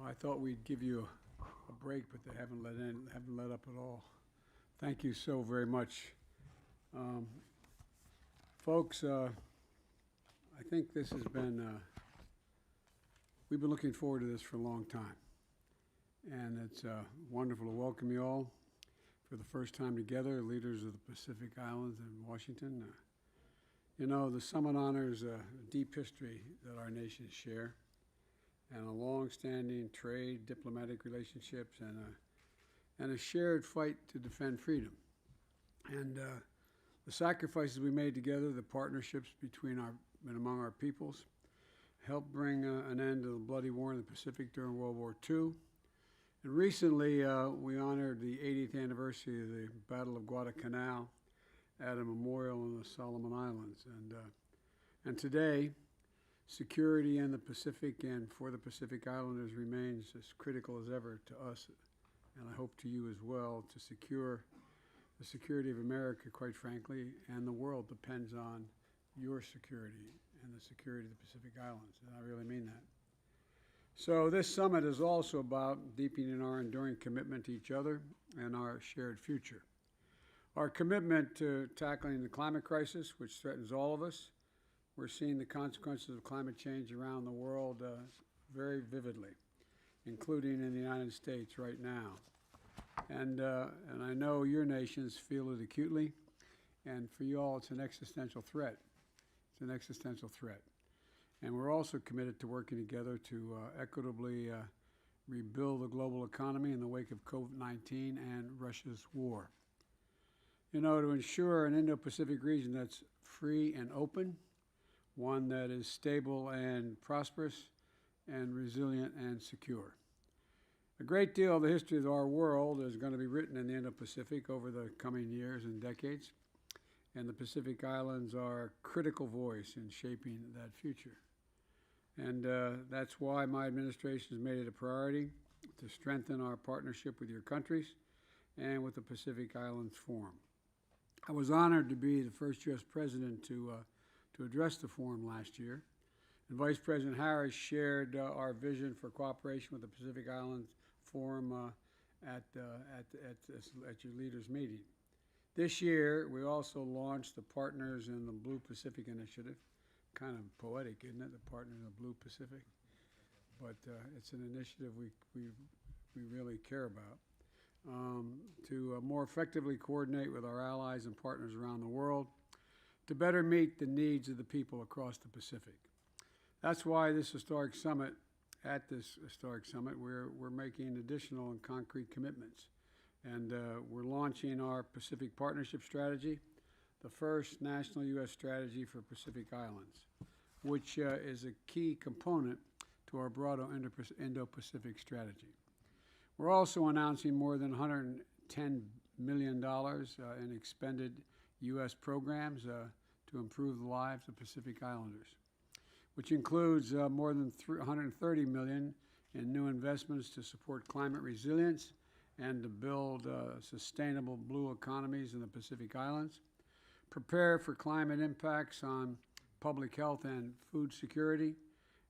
I thought we'd give you a break, but they haven't let up at all. Thank you so very much. Folks, I think this has been, we've been looking forward to this for a long time. And it's wonderful to welcome you all for the first time together, leaders of the Pacific Islands and Washington. You know, the summit honors a deep history that our nations share, and a long-standing trade, diplomatic relationships, and a shared fight to defend freedom. And the sacrifices we made together, the partnerships between and among our peoples, helped bring an end to the bloody war in the Pacific during World War II. And recently, we honored the 80th anniversary of the Battle of Guadalcanal at a memorial in the Solomon Islands. And today, security in the Pacific and for the Pacific Islanders remains as critical as ever to us, and I hope to you as well. To secure the security of America, quite frankly, and the world depends on your security and the security of the Pacific Islands, and I really mean that. So this summit is also about deepening our enduring commitment to each other and our shared future. Our commitment to tackling the climate crisis, which threatens all of us. We're seeing the consequences of climate change around the world very vividly, including in the United States right now. And I know your nations feel it acutely, and for you all, it's an existential threat. It's an existential threat. And we're also committed to working together to equitably rebuild the global economy in the wake of COVID-19 and Russia's war. You know, to ensure an Indo-Pacific region that's free and open, one that is stable and prosperous, and resilient and secure. A great deal of the history of our world is going to be written in the Indo-Pacific over the coming years and decades, and the Pacific Islands are a critical voice in shaping that future. And that's why my administration has made it a priority to strengthen our partnership with your countries and with the Pacific Islands Forum. I was honored to be the first U.S. president to address the forum last year. And Vice President Harris shared our vision for cooperation with the Pacific Islands Forum at your leaders' meeting. This year, we also launched the Partners in the Blue Pacific Initiative. Kind of poetic, isn't it, the Partners in the Blue Pacific? But it's an initiative we really care about. To more effectively coordinate with our allies and partners around the world to better meet the needs of the people across the Pacific. That's why this historic summit, we're making additional and concrete commitments. And we're launching our Pacific Partnership Strategy, the first national U.S. strategy for Pacific Islands, which is a key component to our broader Indo-Pacific strategy. We're also announcing more than $110 million in expended U.S. programs to improve the lives of Pacific Islanders, which includes more than $130 million in new investments to support climate resilience and to build sustainable blue economies in the Pacific Islands, prepare for climate impacts on public health and food security,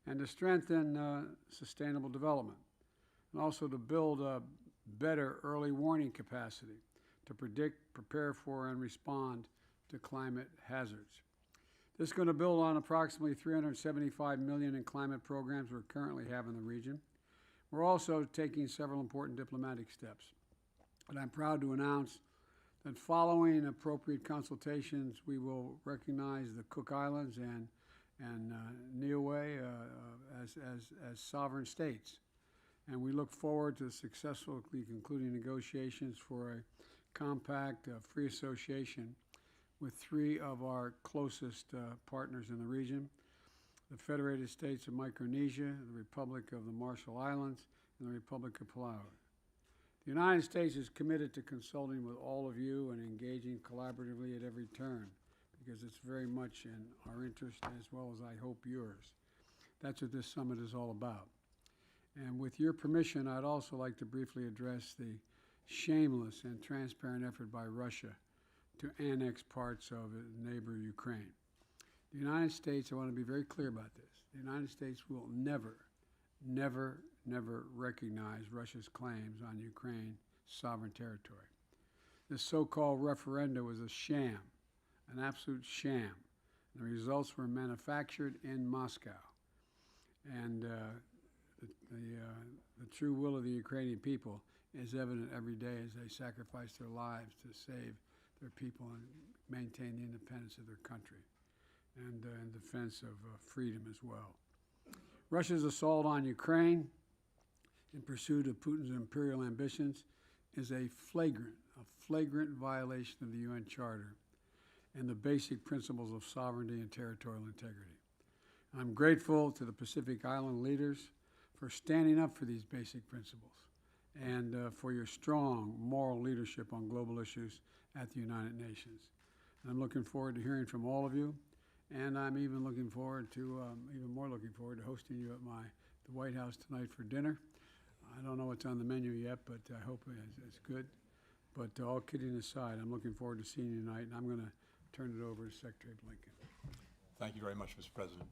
and to strengthen sustainable development, and also to build a better early warning capacity to predict, prepare for, and respond to climate hazards. This is going to build on approximately $375 million in climate programs we currently have in the region. We're also taking several important diplomatic steps. And I'm proud to announce that following appropriate consultations, we will recognize the Cook Islands and Niue as sovereign states. And we look forward to successfully concluding negotiations for a compact free association with three of our closest partners in the region, the Federated States of Micronesia, the Republic of the Marshall Islands, and the Republic of Palau. The United States is committed to consulting with all of you and engaging collaboratively at every turn, because it's very much in our interest as well as I hope yours. That's what this summit is all about. And with your permission, I'd also like to briefly address the shameless and transparent effort by Russia to annex parts of neighbor Ukraine. The United States, I want to be very clear about this, the United States will never, never, never recognized Russia's claims on Ukraine's sovereign territory. This so-called referenda was a sham, an absolute sham. The results were manufactured in Moscow. And the true will of the Ukrainian people is evident every day as they sacrifice their lives to save their people and maintain the independence of their country and in defense of freedom as well. Russia's assault on Ukraine in pursuit of Putin's imperial ambitions is a flagrant violation of the UN Charter and the basic principles of sovereignty and territorial integrity. I'm grateful to the Pacific Island leaders for standing up for these basic principles and for your strong moral leadership on global issues at the United Nations. And I'm looking forward to hearing from all of you, and I'm even looking forward to, hosting you at the White House tonight for dinner. I don't know what's on the menu yet, but I hope it's good. But all kidding aside, I'm looking forward to seeing you tonight, and I'm going to turn it over to Secretary Blinken. Thank you very much, Mr. President.